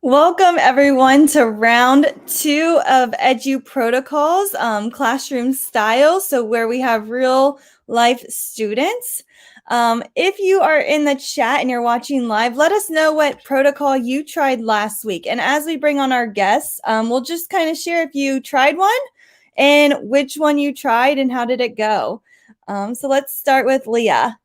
Welcome everyone to round 2 of EduProtocols, classroom style. So where we have real life students. If you are in the chat and you're watching live, let us know what protocol you tried last week. And as we bring on our guests, we'll just kind of share if you tried one and which one you tried and how did it go. So let's start with Leah.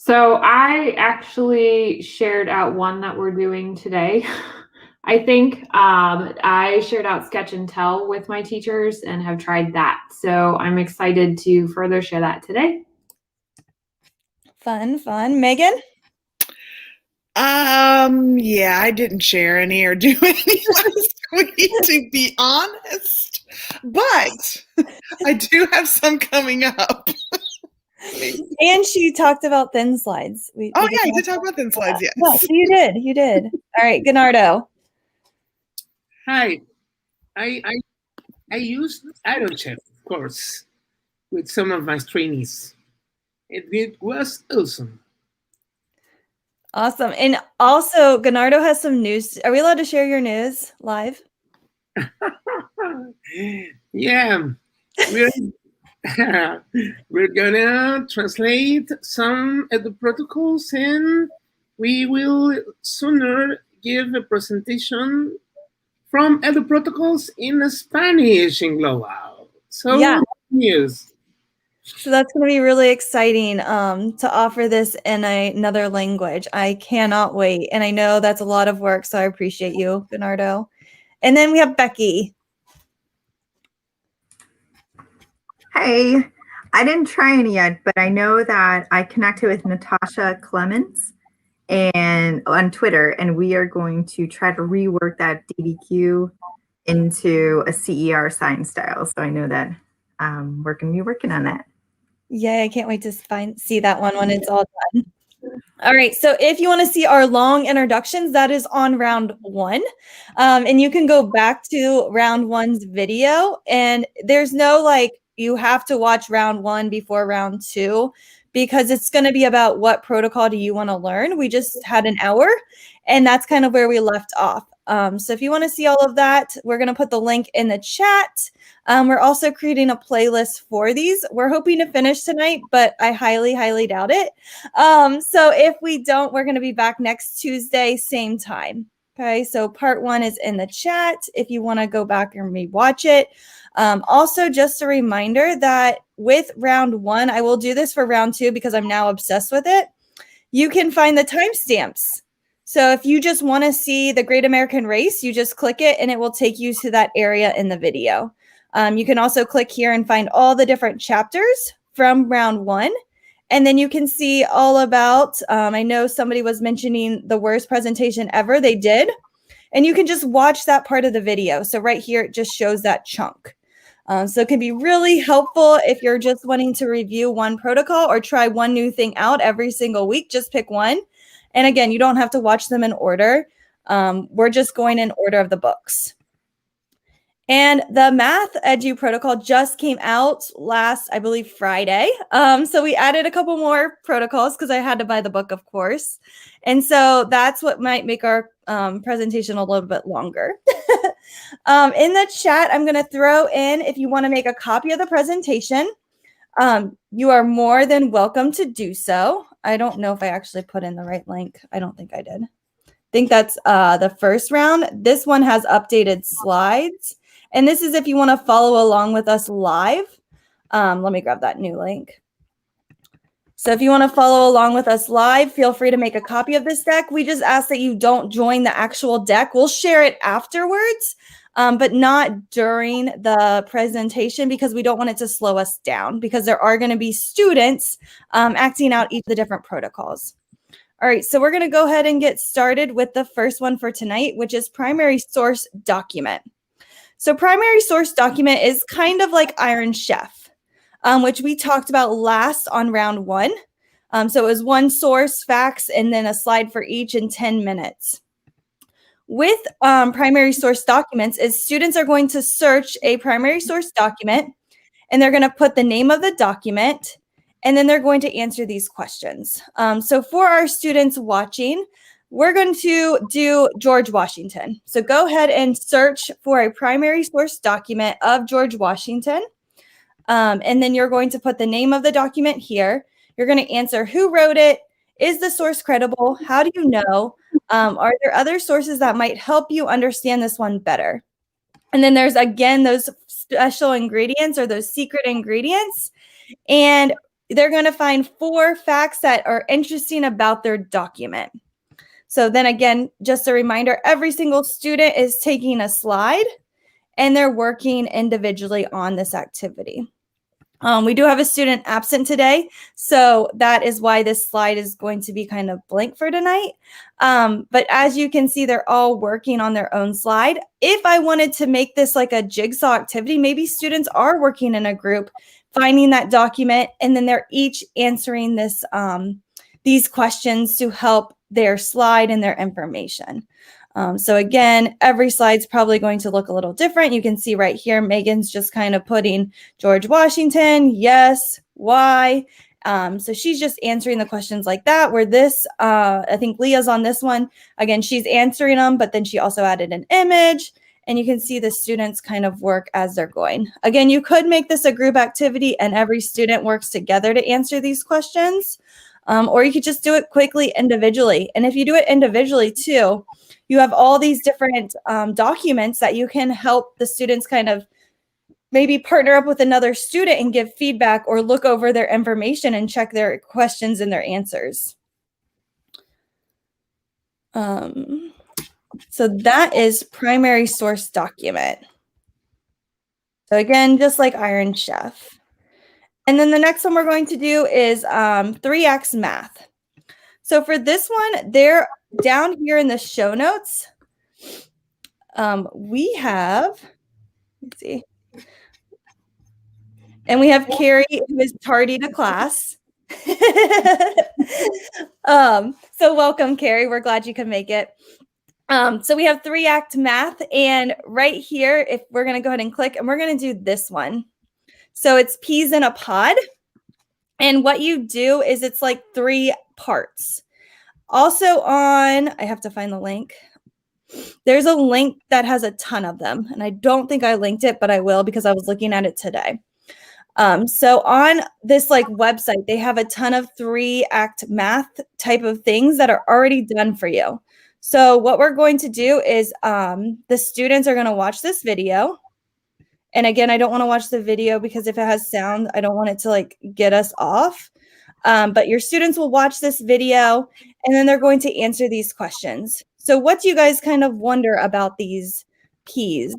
So I actually shared out one that we're doing today. I think I shared out Sketch and Tell with my teachers and have tried that. So I'm excited to further share that today. Fun. Megan? Yeah, I didn't share any or do any last week, to be honest. But I do have some coming up. And she talked about thin slides. Yeah, I did talk about thin slides, yes. No, you did. All right, Gennardo. Hi, I used AutoChef, of course, with some of my trainees. It was awesome. Awesome. And also, Gennardo has some news. Are we allowed to share your news live? Yeah, we're gonna translate some EduProtocols, and we will sooner give a presentation from EduProtocols in Spanish in Global. So yeah, news. So that's going to be really exciting to offer this in another language. I cannot wait, and I know that's a lot of work, so I appreciate you, Gennardo. And then we have Becky. Hey, I didn't try any yet, but I know that I connected with Natasha Clements and on Twitter, and we are going to try to rework that DDQ into a CER sign style. So I know that we're going to be working on that. Yeah, I can't wait to see that one when it's all done. All right, so if you want to see our long introductions, that is on round 1. And you can go back to round 1's video, and there's no you have to watch round 1 before round 2 because it's going to be about what protocol do you want to learn. We just had an hour, and that's kind of where we left off. So if you want to see all of that, we're going to put the link in the chat. We're also creating a playlist for these. We're hoping to finish tonight, but I highly, highly doubt it. So if we don't, we're going to be back next Tuesday, same time. Okay, so part 1 is in the chat if you want to go back and rewatch it. Also, just a reminder that with round 1, I will do this for round 2 because I'm now obsessed with it. You can find the timestamps. So if you just want to see the Great American Race, you just click it and it will take you to that area in the video. You can also click here and find all the different chapters from round 1. And then you can see all about, I know somebody was mentioning the worst presentation ever. They did. And you can just watch that part of the video. So right here, it just shows that chunk. So it can be really helpful if you're just wanting to review one protocol or try one new thing out every single week. Just pick one. And again, you don't have to watch them in order. We're just going in order of the books. And the Math Edu Protocol just came out last, I believe, Friday. So we added a couple more protocols because I had to buy the book, of course. And so that's what might make our presentation a little bit longer. In the chat, I'm going to throw in, if you want to make a copy of the presentation, you are more than welcome to do so. I don't know if I actually put in the right link. I don't think I did. I think that's the first round. This one has updated slides. And this is if you want to follow along with us live. Let me grab that new link. So if you want to follow along with us live, feel free to make a copy of this deck. We just ask that you don't join the actual deck. We'll share it afterwards, but not during the presentation because we don't want it to slow us down because there are going to be students acting out each of the different protocols. All right, so we're going to go ahead and get started with the first one for tonight, which is primary source document. So primary source document is kind of like Iron Chef, which we talked about last on round 1. So it was one source, facts, and then a slide for each in 10 minutes. With primary source documents is students are going to search a primary source document, and they're going to put the name of the document, and then they're going to answer these questions. So for our students watching, we're going to do George Washington. So go ahead and search for a primary source document of George Washington. And then you're going to put the name of the document here. You're going to answer who wrote it. Is the source credible? How do you know? Are there other sources that might help you understand this one better? And then there's, again, those special ingredients or those secret ingredients. And they're going to find 4 facts that are interesting about their document. So then again, just a reminder, every single student is taking a slide and they're working individually on this activity. We do have a student absent today, so that is why this slide is going to be kind of blank for tonight. But as you can see, they're all working on their own slide. If I wanted to make this like a jigsaw activity, maybe students are working in a group, finding that document, and then they're each answering this these questions to help their slide and their information. So again, every slide's probably going to look a little different. You can see right here, Megan's just kind of putting George Washington, yes, why. So she's just answering the questions like that, where this, I think Leah's on this one. Again, she's answering them, but then she also added an image, and you can see the students kind of work as they're going. Again, you could make this a group activity and every student works together to answer these questions, or you could just do it quickly individually. And if you do it individually too, you have all these different documents that you can help the students kind of maybe partner up with another student and give feedback or look over their information and check their questions and their answers. So that is primary source document. So again, just like Iron Chef. And then the next one we're going to do is 3X math. So for this one, they're down here in the show notes. We have, let's see. And we have Carrie, who is tardy to class. So welcome, Carrie. We're glad you could make it. So we have 3-act math. And right here, if we're going to go ahead and click, and we're going to do this one. So it's peas in a pod. And what you do is it's like 3 parts. Also on, I have to find the link. There's a link that has a ton of them. And I don't think I linked it, but I will because I was looking at it today. So on this like website, they have a ton of 3-act math type of things that are already done for you. So what we're going to do is the students are going to watch this video. And again, I don't want to watch the video because if it has sound, I don't want it to like get us off. But your students will watch this video and then they're going to answer these questions. So what do you guys kind of wonder about these peas?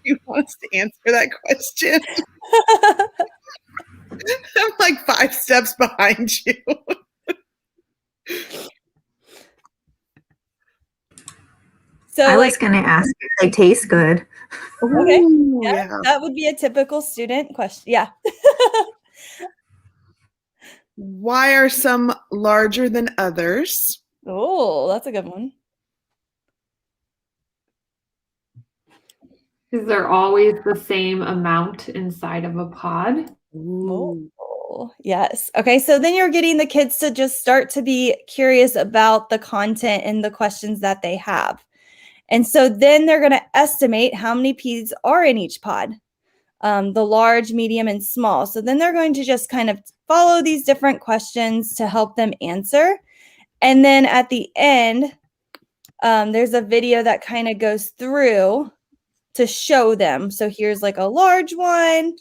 Who wants to answer that question? I'm like 5 steps behind you. So I was going to ask if they taste good. Okay. Ooh, Yeah, that would be a typical student question. Yeah. Why are some larger than others? Oh, that's a good one. Is there always the same amount inside of a pod? Ooh. Oh, yes. Okay. So then you're getting the kids to just start to be curious about the content and the questions that they have. And so then they're going to estimate how many peas are in each pod, the large, medium, and small. So then they're going to just kind of follow these different questions to help them answer. And then at the end, there's a video that kind of goes through to show them. So here's like a large one,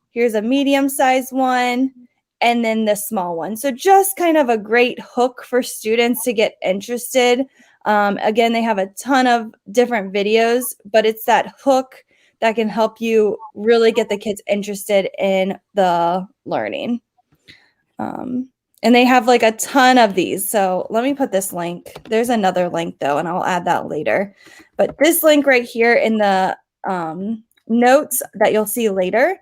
here's a medium-sized one, and then the small one. So just kind of a great hook for students to get interested Again, they have a ton of different videos, but it's that hook that can help you really get the kids interested in the learning. And they have like a ton of these. So let me put this link. There's another link though, and I'll add that later. But this link right here in the notes that you'll see later,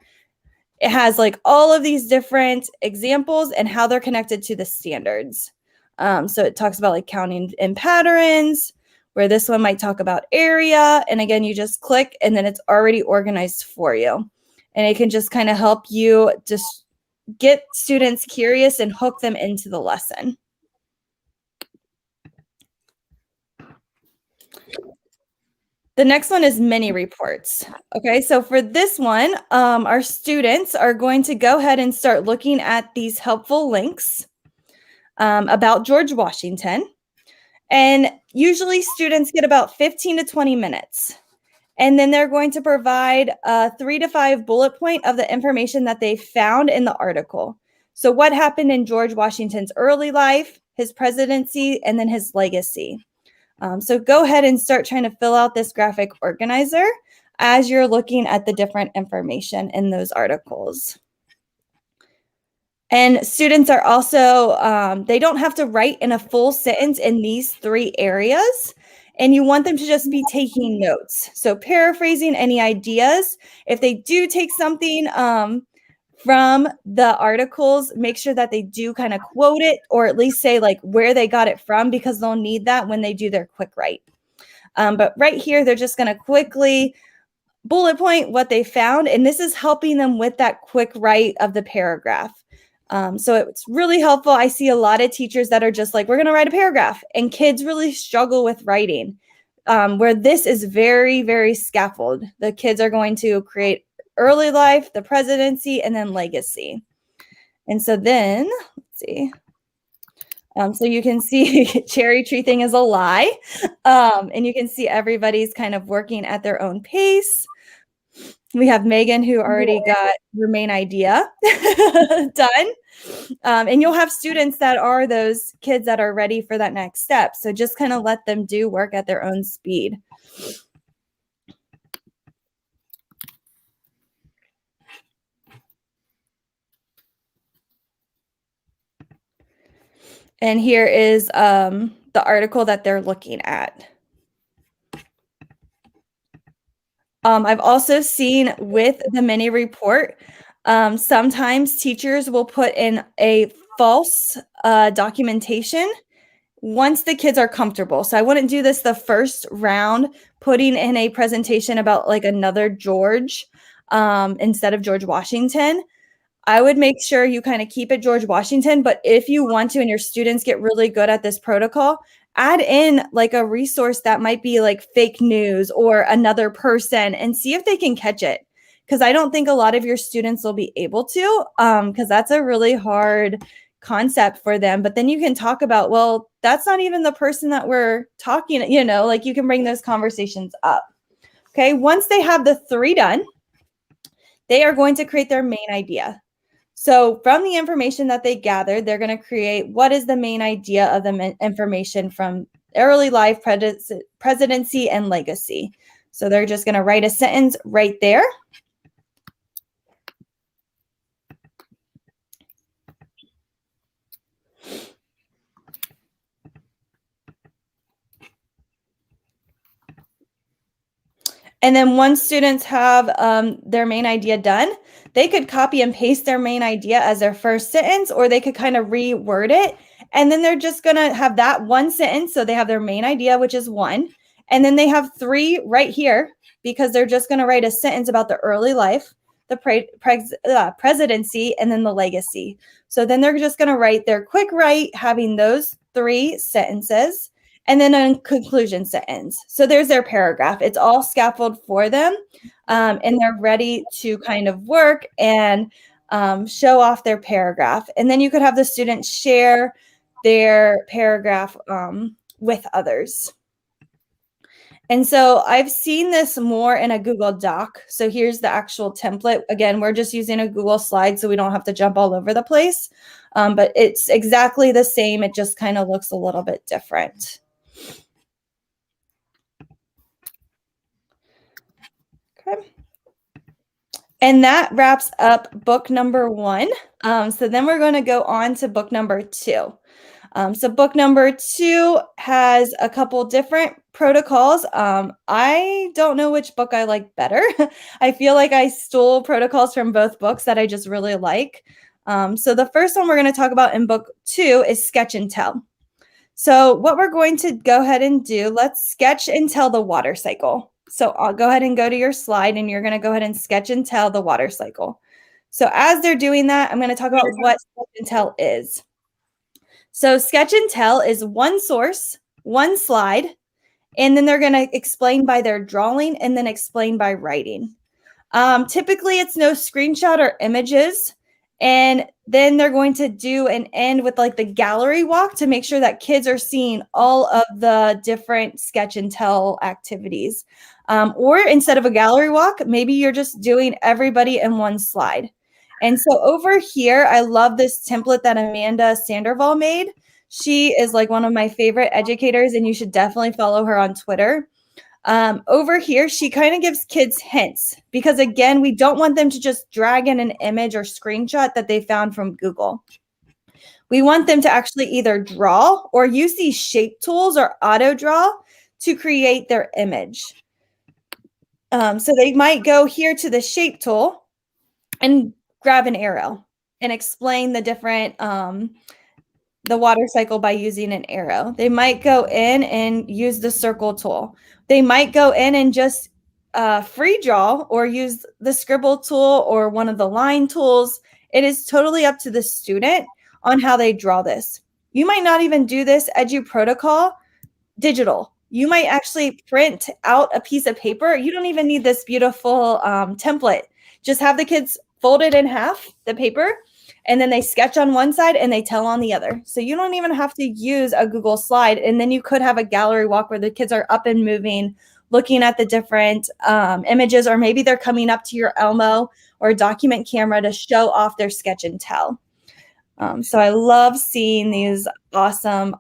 it has like all of these different examples and how they're connected to the standards. So it talks about like counting in patterns, where this one might talk about area. And again, you just click and then it's already organized for you. And it can just kind of help you just get students curious and hook them into the lesson. The next one is mini reports. Okay, so for this one, our students are going to go ahead and start looking at these helpful links about George Washington. And usually students get about 15 to 20 minutes. And then they're going to provide 3 to 5 bullet point of the information that they found in the article. So what happened in George Washington's early life, his presidency, and then his legacy. So go ahead and start trying to fill out this graphic organizer as you're looking at the different information in those articles. And students are also, they don't have to write in a full sentence in these 3 areas. And you want them to just be taking notes. So paraphrasing any ideas. If they do take something from the articles, make sure that they do kind of quote it or at least say like where they got it from, because they'll need that when they do their quick write. But right here, they're just going to quickly bullet point what they found. And this is helping them with that quick write of the paragraph. So it's really helpful. I see a lot of teachers that are just like, we're going to write a paragraph, and kids really struggle with writing, where this is very, very scaffold. The kids are going to create early life, the presidency, and then legacy. And so then, let's see. So you can see cherry tree thing is a lie. And you can see everybody's kind of working at their own pace. We have Megan, who already got her main idea done. And you'll have students that are those kids that are ready for that next step. So just kind of let them do work at their own speed. And here is the article that they're looking at. I've also seen with the mini report, sometimes teachers will put in a false documentation once the kids are comfortable. So I wouldn't do this the first round, putting in a presentation about like another George instead of George Washington. I would make sure you kind of keep it George Washington, but if you want to and your students get really good at this protocol, add in like a resource that might be like fake news or another person and see if they can catch it. Because I don't think a lot of your students will be able to, because that's a really hard concept for them. But then you can talk about, well, that's not even the person that we're talking, you know, like you can bring those conversations up. Okay, once they have the 3 done, they are going to create their main idea. So from the information that they gathered, they're going to create what is the main idea of the information from early life, presidency, and legacy. So they're just going to write a sentence right there. And then once students have their main idea done, they could copy and paste their main idea as their first sentence, or they could kind of reword it. And then they're just going to have that one sentence. So they have their main idea, which is 1. And then they have 3 right here, because they're just going to write a sentence about the early life, the presidency, and then the legacy. So then they're just going to write their quick write, having those 3 sentences. And then a conclusion sentence. So there's their paragraph. It's all scaffolded for them, and they're ready to kind of work and show off their paragraph. And then you could have the students share their paragraph with others. And so I've seen this more in a Google Doc. So here's the actual template. Again, we're just using a Google slide so we don't have to jump all over the place. But it's exactly the same. It just kind of looks a little bit different. And that wraps up book number 1. So then we're going to go on to book number 2. So book number 2 has a couple different protocols. I don't know which book I like better. I feel like I stole protocols from both books that I just really like. So the first one we're going to talk about in book 2 is Sketch and Tell. So what we're going to go ahead and do, let's sketch and tell the water cycle. So I'll go ahead and go to your slide and you're going to go ahead and sketch and tell the water cycle. So as they're doing that, I'm going to talk about what sketch and tell is. So sketch and tell is one source, one slide, and then they're going to explain by their drawing and then explain by writing. Typically, it's no screenshot or images. And then they're going to do an end with like the gallery walk to make sure that kids are seeing all of the different sketch and tell activities. Or instead of a gallery walk, maybe you're just doing everybody in one slide. And so over here, I love this template that Amanda Sandoval made. She is like one of my favorite educators, and you should definitely follow her on Twitter. Over here, she kind of gives kids hints because, again, we don't want them to just drag in an image or screenshot that they found from Google. We want them to actually either draw or use these shape tools or auto draw to create their image. So they might go here to the shape tool and grab an arrow and explain the different the water cycle by using an arrow. They might go in and use the circle tool. They might go in and just free draw or use the scribble tool or one of the line tools. It is totally up to the student on how they draw this. You might not even do this EduProtocol digital. You might actually print out a piece of paper. You don't even need this beautiful template. Just have the kids fold it in half, the paper, and then they sketch on one side and they tell on the other. So you don't even have to use a Google slide. And then you could have a gallery walk where the kids are up and moving, looking at the different images, or maybe they're coming up to your Elmo or document camera to show off their sketch and tell. So I love seeing these awesome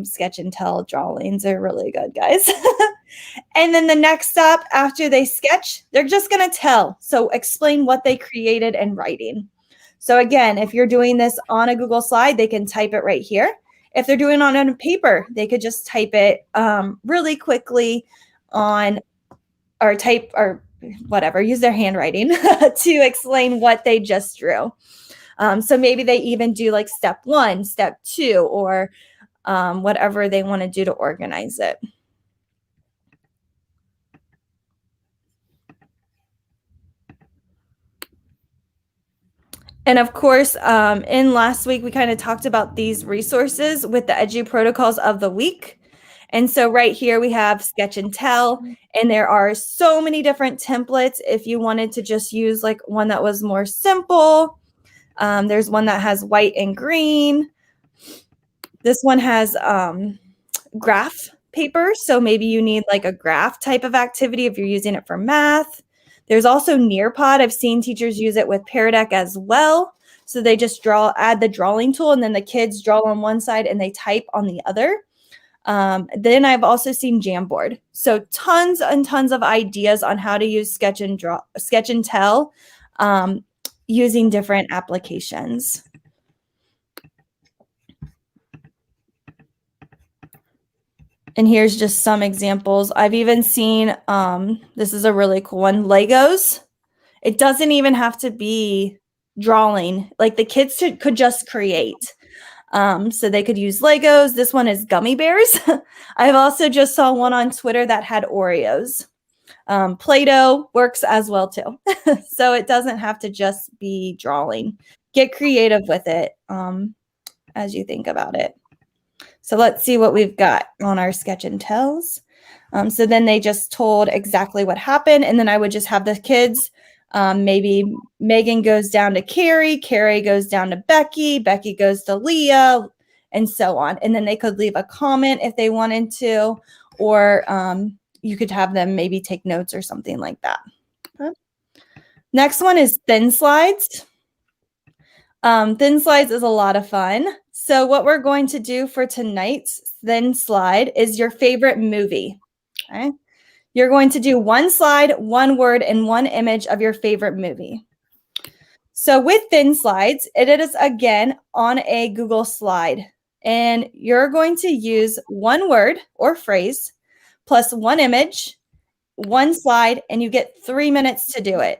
sketch and tell drawings. They're really good, guys. And then the next step after they sketch, they're just going to tell. So explain what they created in writing. So again, if you're doing this on a Google slide, they can type it right here. If they're doing it on a paper, they could just type it really quickly on, or type, or whatever, use their handwriting to explain what they just drew. So maybe they even do like step 1, step 2, or whatever they want to do to organize it. And of course, in last week, we kind of talked about these resources with the EduProtocols of the week. And so right here, we have Sketch and Tell, and there are so many different templates. If you wanted to just use like one that was more simple, there's one that has white and green. This one has graph paper. So maybe you need like a graph type of activity if you're using it for math. There's also Nearpod. I've seen teachers use it with Pear Deck as well. So they just add the drawing tool, and then the kids draw on one side and they type on the other. Then I've also seen Jamboard. So tons and tons of ideas on how to use Sketch and Tell using different applications. And here's just some examples. I've even seen, this is a really cool one, Legos. It doesn't even have to be drawing. Like the kids could just create. So they could use Legos. This one is gummy bears. I've also just saw one on Twitter that had Oreos. Play-Doh works as well too. So it doesn't have to just be drawing. Get creative with it as you think about it. So let's see what we've got on our Sketch and Tells. So then they just told exactly what happened. And then I would just have the kids, maybe Megan goes down to Carrie, Carrie goes down to Becky, Becky goes to Leah, and so on. And then they could leave a comment if they wanted to, or you could have them maybe take notes or something like that. Okay. Next one is Thin Slides. Thin Slides is a lot of fun. So what we're going to do for tonight's Thin Slide is your favorite movie. Okay. You're going to do one slide, one word, and one image of your favorite movie. So with thin slides, it is again on a Google slide, and you're going to use one word or phrase plus one image, one slide, and you get 3 minutes to do it.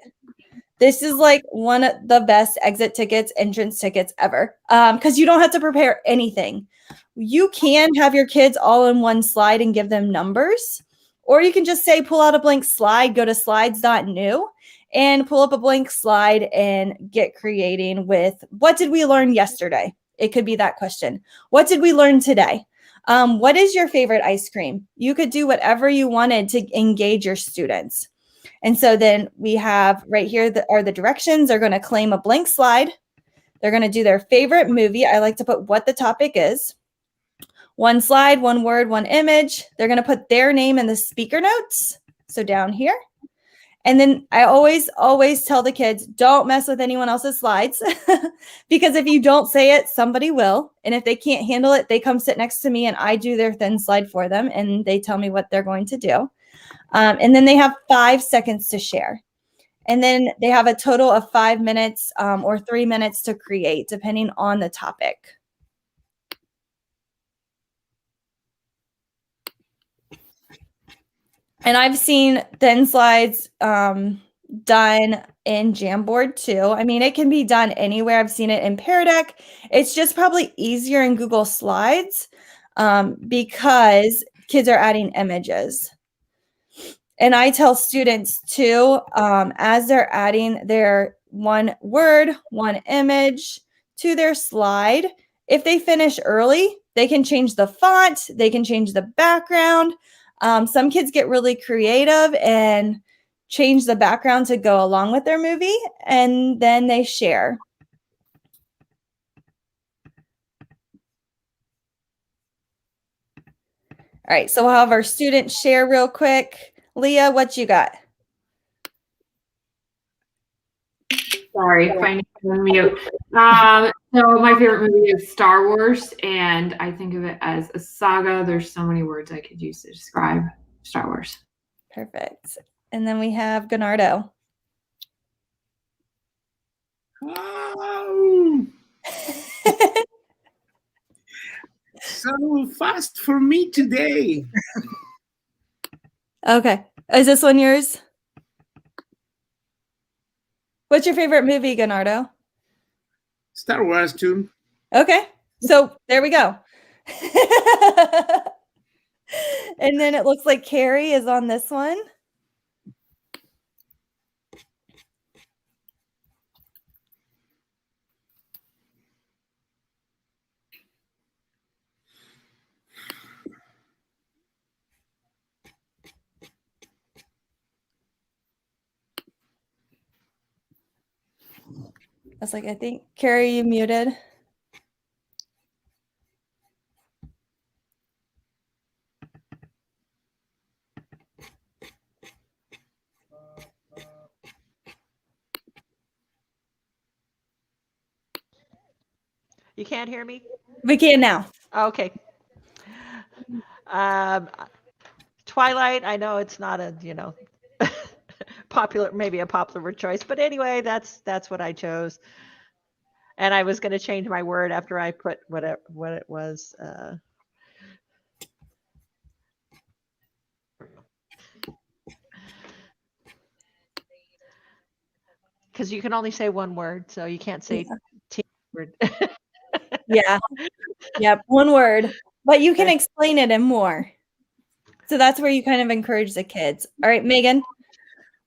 This is like one of the best exit tickets, entrance tickets ever, because you don't have to prepare anything. You can have your kids all in one slide and give them numbers, or you can just say, pull out a blank slide, go to slides.new, and pull up a blank slide and get creating with, what did we learn yesterday? It could be that question. What did we learn today? What is your favorite ice cream? You could do whatever you wanted to engage your students. And so then we have right here are the directions. They're going to claim a blank slide. They're going to do their favorite movie. I like to put what the topic is. One slide, one word, one image. They're going to put their name in the speaker notes. So down here. And then I always tell the kids, don't mess with anyone else's slides because if you don't say it, somebody will. And if they can't handle it, they come sit next to me and I do their thin slide for them and they tell me what they're going to do. And then they have 5 seconds to share. And then they have a total of 5 minutes or 3 minutes to create, depending on the topic. And I've seen thin slides done in Jamboard too. I mean, it can be done anywhere. I've seen it in Pear Deck. It's just probably easier in Google Slides because kids are adding images. And I tell students too, as they're adding their one word, one image to their slide, if they finish early, they can change the font, they can change the background. Some kids get really creative and change the background to go along with their movie, and then they share. All right, so we'll have our students share real quick. Leah, what you got? Sorry, finding on mute. So my favorite movie is Star Wars, and I think of it as a saga. There's so many words I could use to describe Star Wars. Perfect. And then we have Ganardo. Oh, so fast for me today. Okay. Is this one yours? What's your favorite movie, Ganardo? Star Wars too. Okay. So there we go. And then it looks like Carrie is on this one. I was like, I think, Carrie, you muted. You can't hear me? We can now. Okay. Twilight, I know it's not a, popular, maybe a popular choice, but anyway, that's what I chose. And I was going to change my word after I put what it was. Because you can only say one word, so you can't say word. Yeah. Yep. One word, but you can explain it in more. So that's where you kind of encourage the kids. All right, Megan.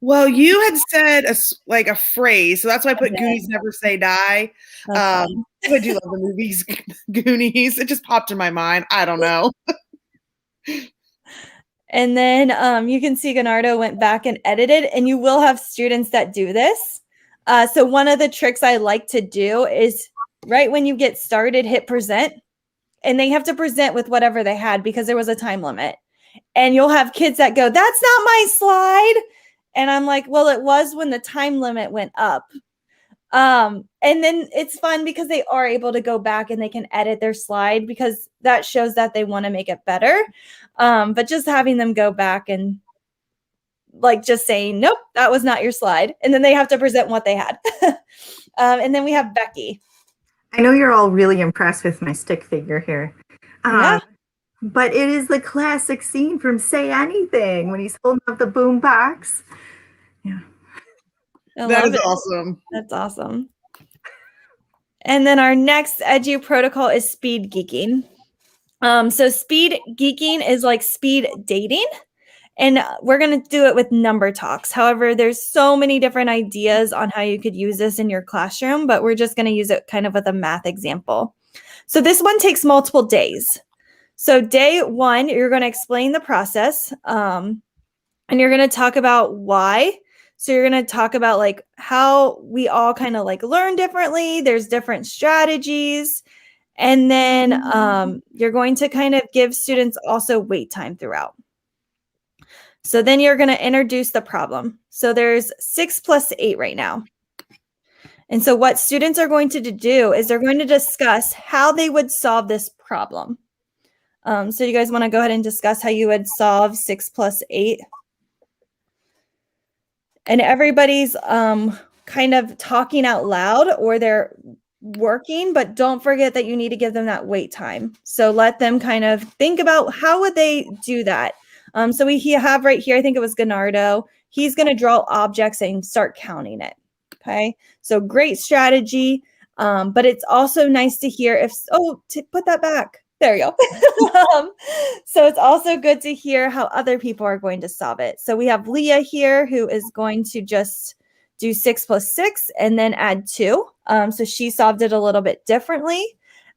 Well, you had said a phrase, so that's why I put Goonies Never Say Die. Okay. I do love the movies Goonies. It just popped in my mind. I don't know. And then you can see Ganardo went back and edited, and you will have students that do this. So one of the tricks I like to do is right when you get started, hit present, and they have to present with whatever they had because there was a time limit. And you'll have kids that go, that's not my slide. And I'm like, well, it was when the time limit went up. And then it's fun because they are able to go back and they can edit their slide because that shows that they want to make it better. But just having them go back and like just saying, nope, that was not your slide. And then they have to present what they had. And then we have Becky. I know you're all really impressed with my stick figure here. Yeah. But it is the classic scene from Say Anything when he's holding up the boom box. Yeah. I That love is it. awesome. That's awesome. And then our next EduProtocol is speed geeking. So speed geeking is like speed dating. And we're going to do it with number talks. However, there's so many different ideas on how you could use this in your classroom, but we're just going to use it kind of with a math example. So this one takes multiple days. So day 1, you're going to explain the process, and you're going to talk about why. So you're going to talk about like how we all kind of like learn differently. There's different strategies. And then you're going to kind of give students also wait time throughout. So then you're going to introduce the problem. So there's 6 plus 8 right now. And so what students are going to do is they're going to discuss how they would solve this problem. So you guys want to go ahead and discuss how you would solve 6 plus 8? And everybody's kind of talking out loud, or they're working, but don't forget that you need to give them that wait time. So let them kind of think about how would they do that. So we have right here, I think it was Gennardo. He's going to draw objects and start counting it. Okay. So great strategy. But it's also nice to hear if, put that back. There you go. So it's also good to hear how other people are going to solve it. So we have Leah here who is going to just do 6 plus 6 and then add 2. So she solved it a little bit differently.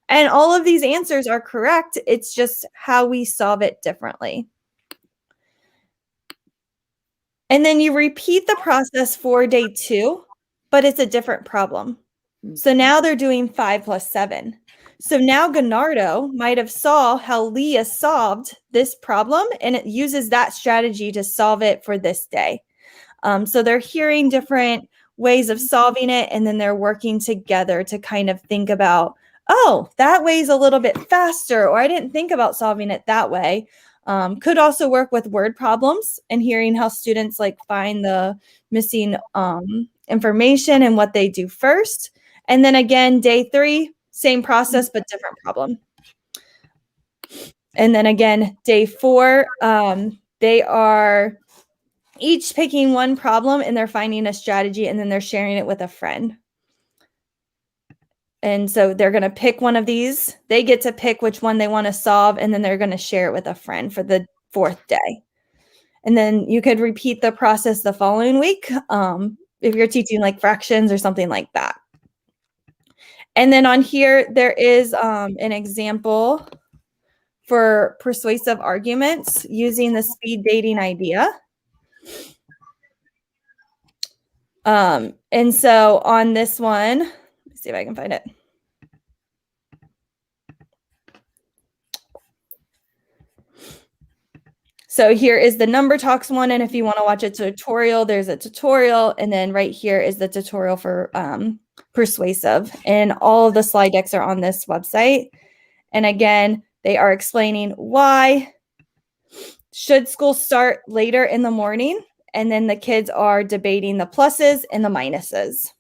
And all of these answers are correct. It's just how we solve it differently. And then you repeat the process for day 2, but it's a different problem. So now they're doing 5 plus 7. So now Gennardo might have saw how Leah solved this problem, and it uses that strategy to solve it for this day. So they're hearing different ways of solving it, and then they're working together to kind of think about, oh, that way's a little bit faster, or I didn't think about solving it that way. Could also work with word problems and hearing how students like find the missing information and what they do first. And then again, day 3, same process, but different problem. And then again, day 4, they are each picking one problem and they're finding a strategy, and then they're sharing it with a friend. And so they're going to pick one of these. They get to pick which one they want to solve, and then they're going to share it with a friend for the 4th day. And then you could repeat the process the following week if you're teaching like fractions or something like that. And then on here, there is an example for persuasive arguments using the speed dating idea. And so on this one, let's see if I can find it. So here is the number talks one. And if you want to watch a tutorial, there's a tutorial. And then right here is the tutorial for persuasive. And all of the slide decks are on this website. And again, they are explaining why should school start later in the morning. And then the kids are debating the pluses and the minuses.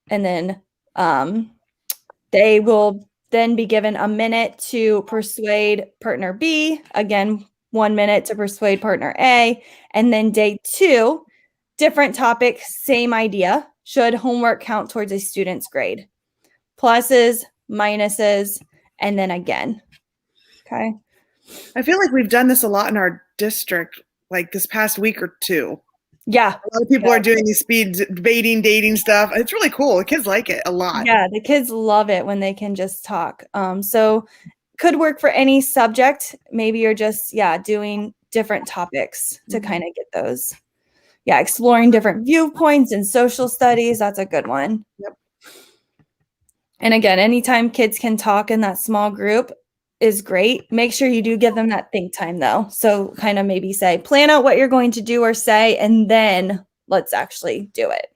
And then they will then be given a minute to persuade partner B. Again, 1 minute to persuade partner A. And then day 2, different topic, same idea. Should homework count towards a student's grade? Pluses, minuses, and then again. Okay. I feel like we've done this a lot in our district, like this past week or 2. Yeah. A lot of people are doing these speed debating, dating stuff. It's really cool. The kids like it a lot. Yeah, the kids love it when they can just talk. So could work for any subject. Maybe you're just, doing different topics to kind of get those. Yeah, exploring different viewpoints and social studies. That's a good one. Yep. And again, anytime kids can talk in that small group is great. Make sure you do give them that think time though. So kind of maybe say, plan out what you're going to do or say, and then let's actually do it.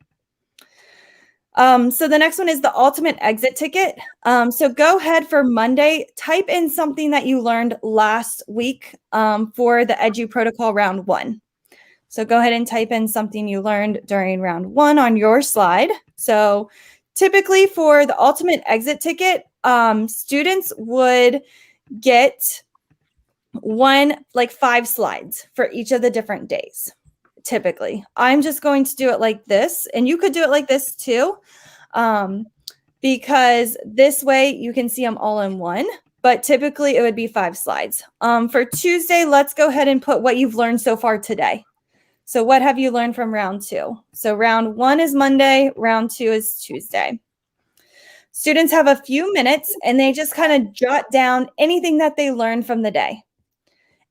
So the next one is the ultimate exit ticket. So go ahead for Monday, type in something that you learned last week for the EduProtocol round 1. So go ahead and type in something you learned during round 1 on your slide. So typically for the ultimate exit ticket, students would get 5 slides for each of the different days. Typically, I'm just going to do it like this, and you could do it like this too, because this way you can see them all in one. But typically it would be 5 slides. For Tuesday, let's go ahead and put what you've learned so far today. So what have you learned from round 2? So round 1 is Monday, round 2 is Tuesday. Students have a few minutes and they just kind of jot down anything that they learned from the day.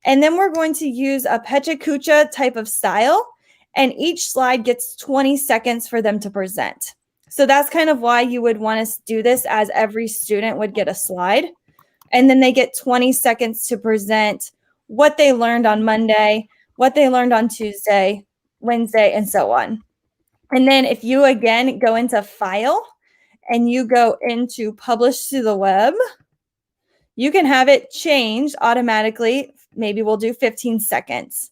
And then we're going to use a Pecha Kucha type of style, and each slide gets 20 seconds for them to present. So that's kind of why you would want to do this, as every student would get a slide, and then they get 20 seconds to present what they learned on Monday, what they learned on Tuesday, Wednesday, and so on. And then if you again go into File and you go into Publish to the Web, you can have it change automatically. Maybe we'll do 15 seconds.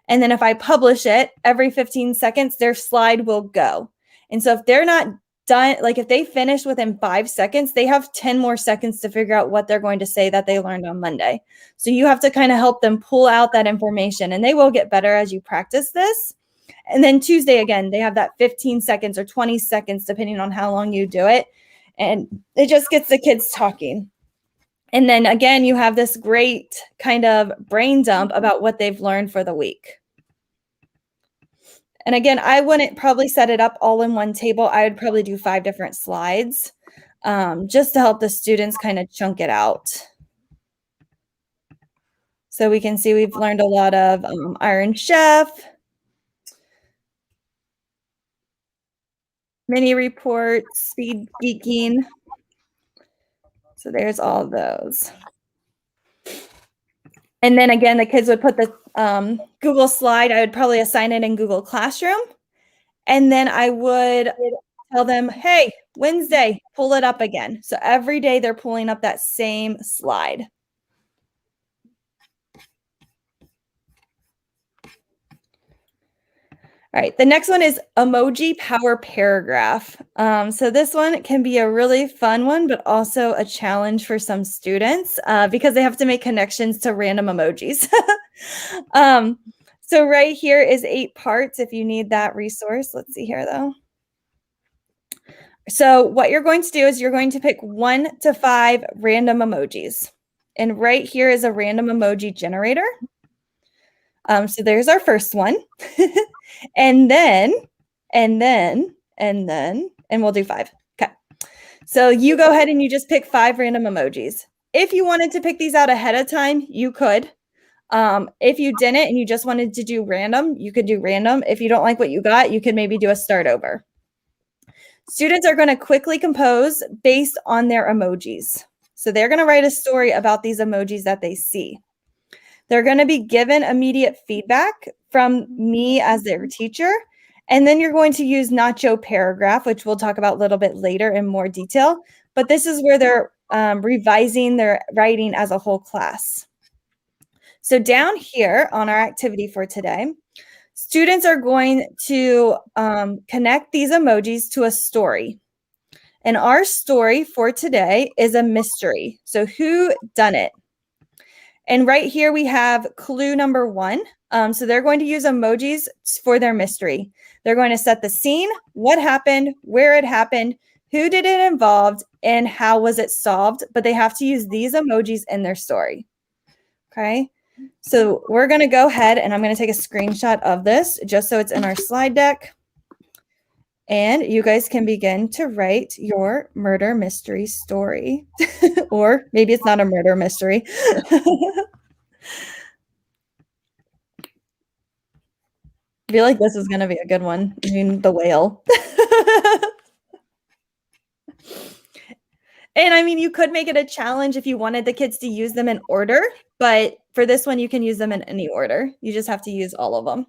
And then if I publish it, every 15 seconds, their slide will go. And so if they're not done, like if they finish within 5 seconds, they have 10 more seconds to figure out what they're going to say that they learned on Monday. So you have to kind of help them pull out that information, and they will get better as you practice this. And then Tuesday, again, they have that 15 seconds or 20 seconds, depending on how long you do it. And it just gets the kids talking. And then again, you have this great kind of brain dump about what they've learned for the week. And again, I wouldn't probably set it up all in one table. I would probably do 5 different slides just to help the students kind of chunk it out. So we can see we've learned a lot of Iron Chef, mini reports, speed geeking. So there's all of those. And then again, the kids would put the Google slide. I would probably assign it in Google Classroom. And then I would tell them, hey, Wednesday, pull it up again. So every day they're pulling up that same slide. All right, the next one is Emoji Power Paragraph. So this one can be a really fun one, but also a challenge for some students because they have to make connections to random emojis. So right here is 8 parts if you need that resource. Let's see here though. So what you're going to do is you're going to pick 1 to 5 random emojis. And right here is a random emoji generator. So there's our first one. and we'll do 5. Okay. So you go ahead and you just pick 5 random emojis. If you wanted to pick these out ahead of time, you could. If you didn't and you just wanted to do random, you could do random. If you don't like what you got, you could maybe do a start over. Students are going to quickly compose based on their emojis. So they're going to write a story about these emojis that they see. They're going to be given immediate feedback from me as their teacher. And then you're going to use Nacho Paragraph, which we'll talk about a little bit later in more detail. But this is where they're revising their writing as a whole class. So down here on our activity for today, students are going to connect these emojis to a story. And our story for today is a mystery. So who done it? And right here we have clue number 1. So they're going to use emojis for their mystery. They're going to set the scene, what happened, where it happened, who did it involved, and how was it solved. But they have to use these emojis in their story. Okay. So we're going to go ahead and I'm going to take a screenshot of this just so it's in our slide deck. And you guys can begin to write your murder mystery story. Or maybe it's not a murder mystery. I feel like this is going to be a good one. I mean, the whale. And I mean, you could make it a challenge if you wanted the kids to use them in order. But for this one, you can use them in any order. You just have to use all of them.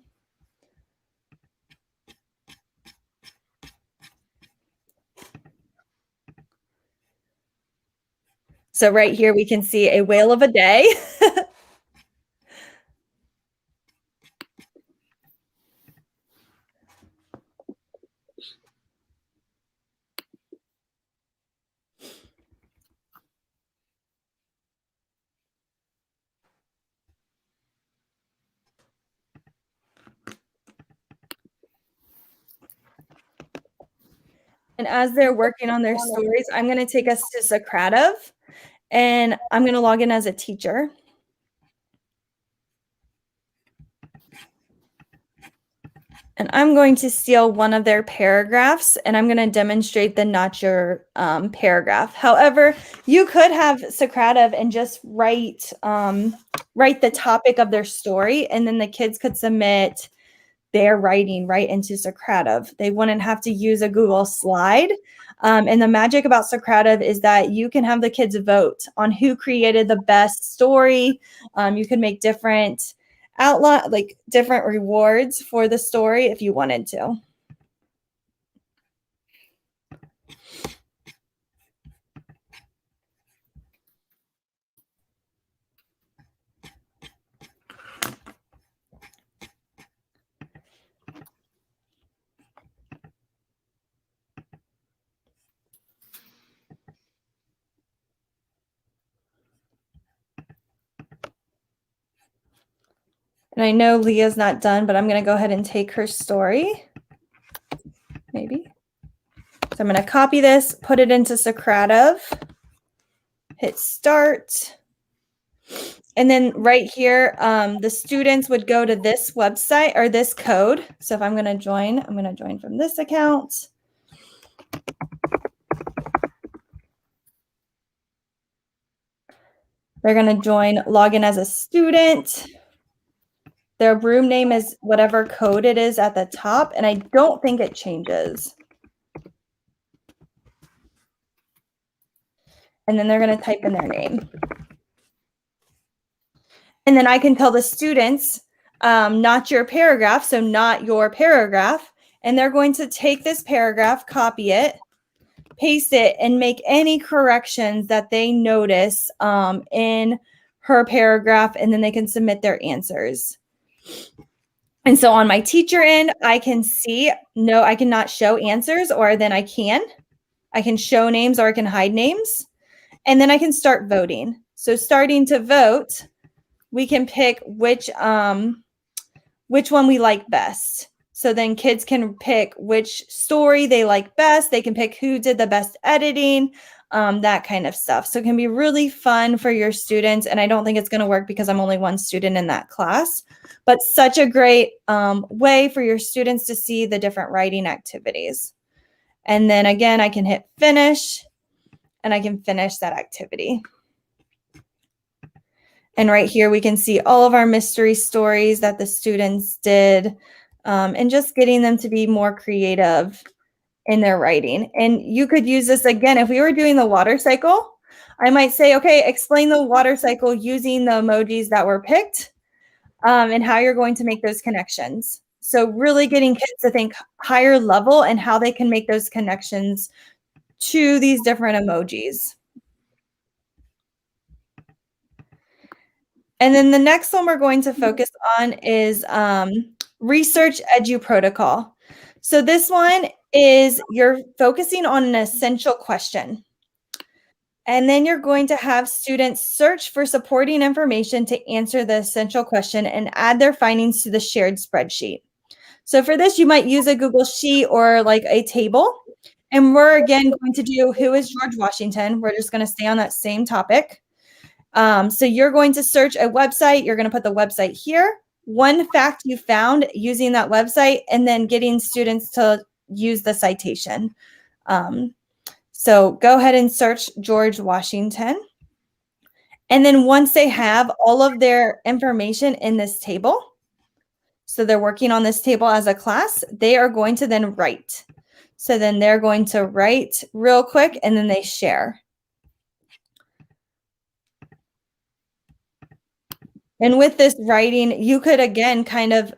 So right here, we can see a whale of a day. And as they're working on their stories, I'm going to take us to Socrative, and I'm going to log in as a teacher. And I'm going to steal one of their paragraphs, and I'm going to demonstrate the Nacho paragraph. However, you could have Socrative and just write the topic of their story, and then the kids could submit their writing right into Socrative. They wouldn't have to use a Google slide. And the magic about Socrative is that you can have the kids vote on who created the best story. You can make different different rewards for the story if you wanted to. And I know Leah's not done, but I'm going to go ahead and take her story. Maybe. So I'm going to copy this, put it into Socrative, hit start. And then right here, the students would go to this website or this code. So if I'm going to join from this account. They're going to log in as a student. Their room name is whatever code it is at the top, and I don't think it changes. And then they're going to type in their name. And then I can tell the students, not your paragraph, so not your paragraph, and they're going to take this paragraph, copy it, paste it, and make any corrections that they notice in her paragraph, and then they can submit their answers. And so on my teacher end, I can see, no, I cannot show answers, or then I can show names or I can hide names. And then I can start voting. So starting to vote, we can pick which one we like best. So then kids can pick which story they like best. They can pick who did the best editing, that kind of stuff. So it can be really fun for your students. And I don't think it's going to work because I'm only one student in that class, but such a great way for your students to see the different writing activities. And then again, I can hit finish and I can finish that activity. And right here, we can see all of our mystery stories that the students did, and just getting them to be more creative in their writing. And you could use this again, if we were doing the water cycle, I might say, okay, explain the water cycle using the emojis that were picked, and how you're going to make those connections. So really getting kids to think higher level and how they can make those connections to these different emojis. And then the next one we're going to focus on is Research EduProtocol. So this one is you're focusing on an essential question. And then you're going to have students search for supporting information to answer the essential question and add their findings to the shared spreadsheet. So for this, you might use a Google Sheet or like a table. And we're again going to do who is George Washington. We're just going to stay on that same topic. So you're going to search a website. You're going to put the website here, one fact you found using that website, and then getting students to use the citation. So go ahead and search George Washington. And then once they have all of their information in this table, so they're working on this table as a class, they are going to then write. So then they're going to write real quick and then they share. And with this writing, you could, again, kind of,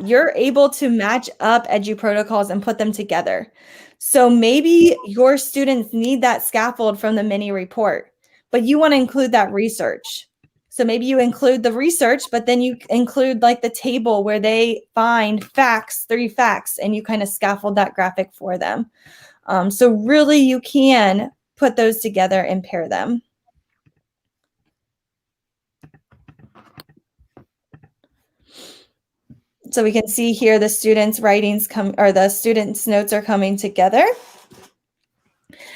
you're able to match up EduProtocols and put them together. So maybe your students need that scaffold from the mini report, but you want to include that research. So maybe you include the research, but then you include like the table where they find facts, 3 facts, and you kind of scaffold that graphic for them. So really you can put those together and pair them. So we can see here the students' writings or the students' notes are coming together.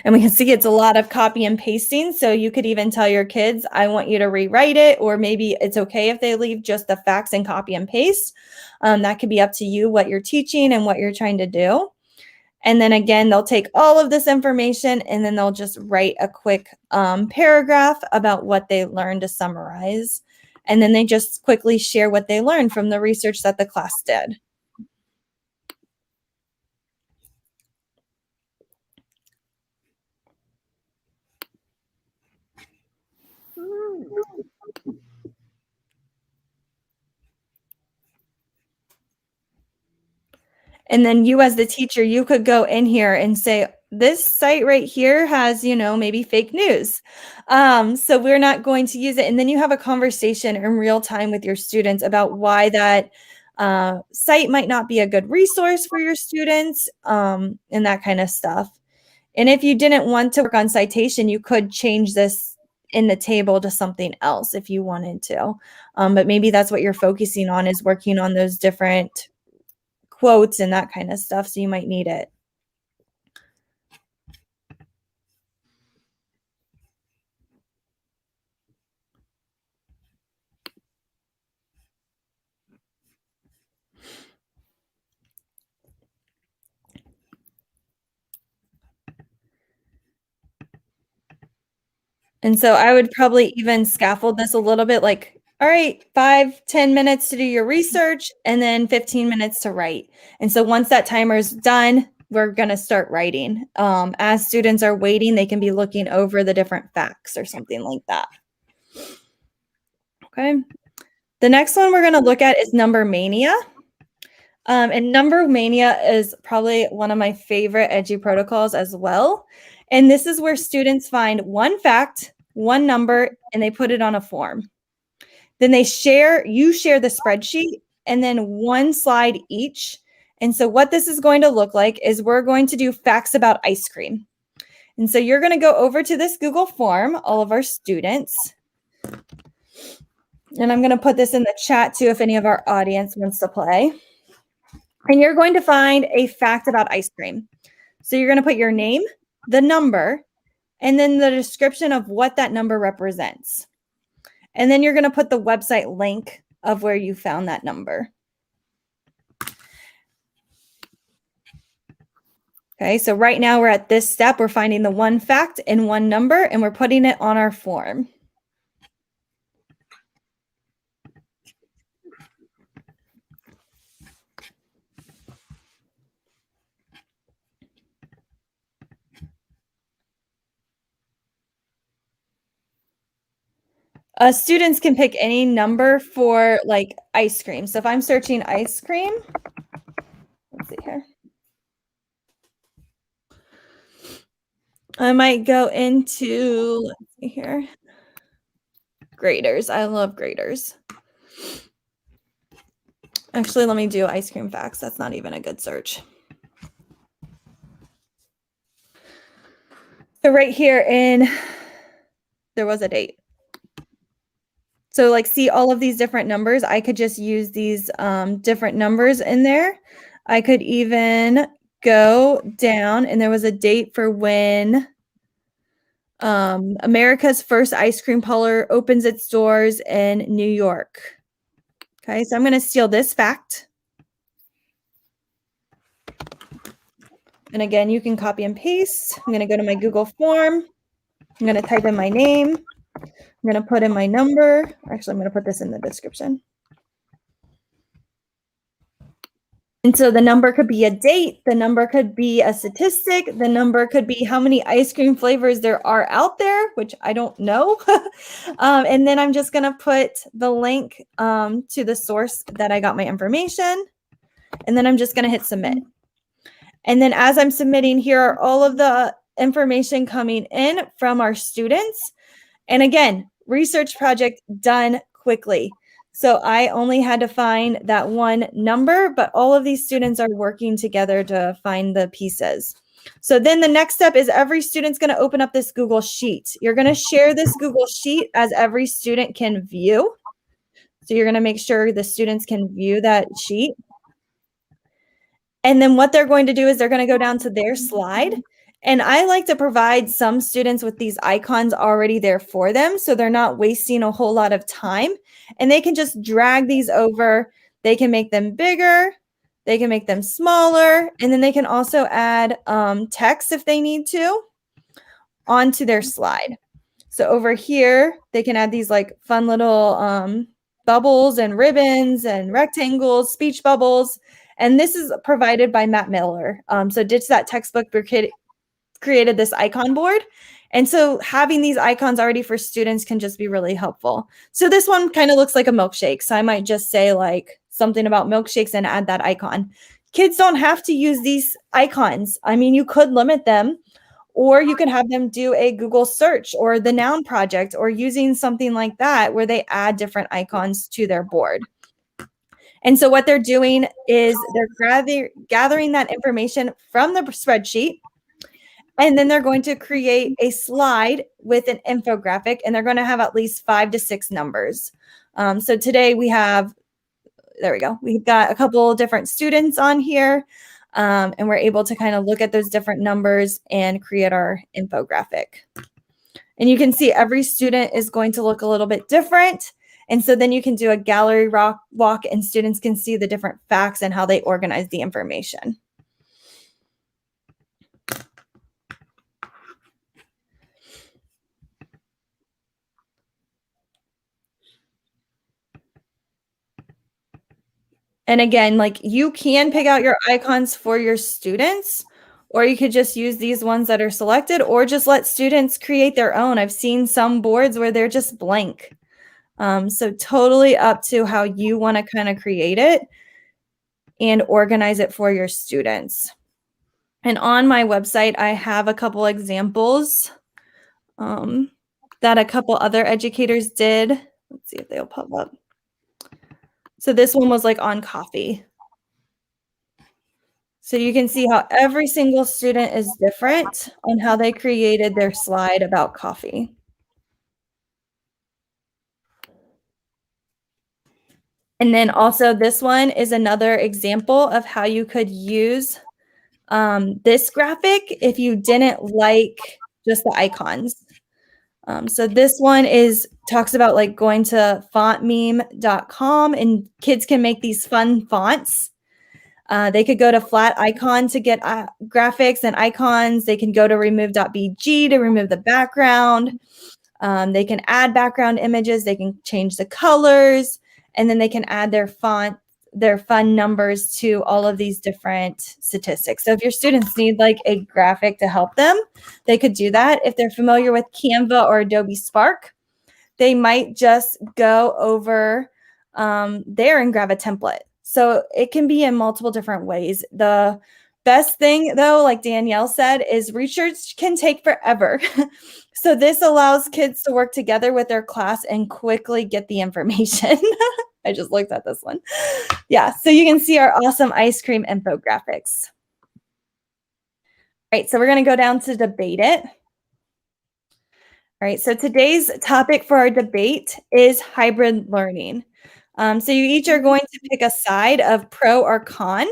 And we can see it's a lot of copy and pasting. So you could even tell your kids, I want you to rewrite it, or maybe it's okay if they leave just the facts and copy and paste. That could be up to you, what you're teaching and what you're trying to do. And then again, they'll take all of this information and then they'll just write a quick paragraph about what they learned to summarize. And then they just quickly share what they learned from the research that the class did. And then you as the teacher, you could go in here and say, this site right here has, maybe fake news. So we're not going to use it. And then you have a conversation in real time with your students about why that site might not be a good resource for your students and that kind of stuff. And if you didn't want to work on citation, you could change this in the table to something else if you wanted to. But maybe that's what you're focusing on, is working on those different quotes and that kind of stuff. So you might need it. And so I would probably even scaffold this a little bit, like, all right, 5-10 minutes to do your research and then 15 minutes to write. And so once that timer is done, we're going to start writing. As students are waiting, they can be looking over the different facts or something like that. Okay. The next one we're going to look at is Number Mania. And Number Mania is probably one of my favorite EduProtocols as well. And this is where students find one fact, one number, and they put it on a form. Then you share the spreadsheet and then one slide each. And so what this is going to look like is we're going to do facts about ice cream. And so you're going to go over to this Google form, all of our students. And I'm going to put this in the chat too if any of our audience wants to play. And you're going to find a fact about ice cream. So you're going to put your name, the number, and then the description of what that number represents. And then you're going to put the website link of where you found that number. Okay, so right now we're at this step. We're finding the one fact and one number, and we're putting it on our form. Students can pick any number for like ice cream. So if I'm searching ice cream, let's see here. I might go into, let's see here, graders. I love graders. Actually, let me do ice cream facts. That's not even a good search. So right here there was a date. So like, see all of these different numbers. I could just use these different numbers in there. I could even go down and there was a date for when America's first ice cream parlor opens its doors in New York. Okay, so I'm going to steal this fact. And again, you can copy and paste. I'm going to go to my Google form. I'm going to type in my name. I'm going to put in my number. Actually, I'm going to put this in the description. And so the number could be a date. The number could be a statistic. The number could be how many ice cream flavors there are out there, which I don't know. And then I'm just going to put the link to the source that I got my information. And then I'm just going to hit submit. And then as I'm submitting, here are all of the information coming in from our students. And again, research project done quickly. So I only had to find that one number, but all of these students are working together to find the pieces. So then the next step is every student's going to open up this Google Sheet. You're going to share this Google Sheet as every student can view. So you're going to make sure the students can view that sheet. And then what they're going to do is they're going to go down to their slide. And I like to provide some students with these icons already there for them, so they're not wasting a whole lot of time. And they can just drag these over. They can make them bigger. They can make them smaller. And then they can also add text if they need to onto their slide. So over here, they can add these like fun little bubbles and ribbons and rectangles, speech bubbles. And this is provided by Matt Miller. So Ditch That Textbook created this icon board. And so having these icons already for students can just be really helpful. So this one kind of looks like a milkshake. So I might just say like something about milkshakes and add that icon. Kids don't have to use these icons. I mean, you could limit them, or you can have them do a Google search or the Noun Project or using something like that where they add different icons to their board. And so what they're doing is they're gathering that information from the spreadsheet, and then they're going to create a slide with an infographic, and they're going to have at least 5 to 6 numbers. So today we have, there we go. We've got a couple different students on here, and we're able to kind of look at those different numbers and create our infographic. And you can see every student is going to look a little bit different. And so then you can do a gallery walk, and students can see the different facts and how they organize the information. And again, like you can pick out your icons for your students, or you could just use these ones that are selected, or just let students create their own. I've seen some boards where they're just blank. So totally up to how you want to kind of create it and organize it for your students. And on my website, I have a couple examples that a couple other educators did. Let's see if they'll pop up. So this one was like on coffee. So you can see how every single student is different on how they created their slide about coffee. And then also this one is another example of how you could use this graphic if you didn't like just the icons. So this one talks about like going to fontmeme.com, and kids can make these fun fonts. They could go to flat icon to get graphics and icons. They can go to remove.bg to remove the background. They can add background images. They can change the colors, and then they can add their font, their fun numbers to all of these different statistics. So if your students need like a graphic to help them, they could do that. If they're familiar with Canva or Adobe Spark, they might just go over there and grab a template. So it can be in multiple different ways. The best thing though, like Danielle said, is research can take forever. So this allows kids to work together with their class and quickly get the information. I just looked at this one. Yeah, so you can see our awesome ice cream infographics. All right, so we're going to go down to debate it. All right, so today's topic for our debate is hybrid learning. So you each are going to pick a side of pro or con,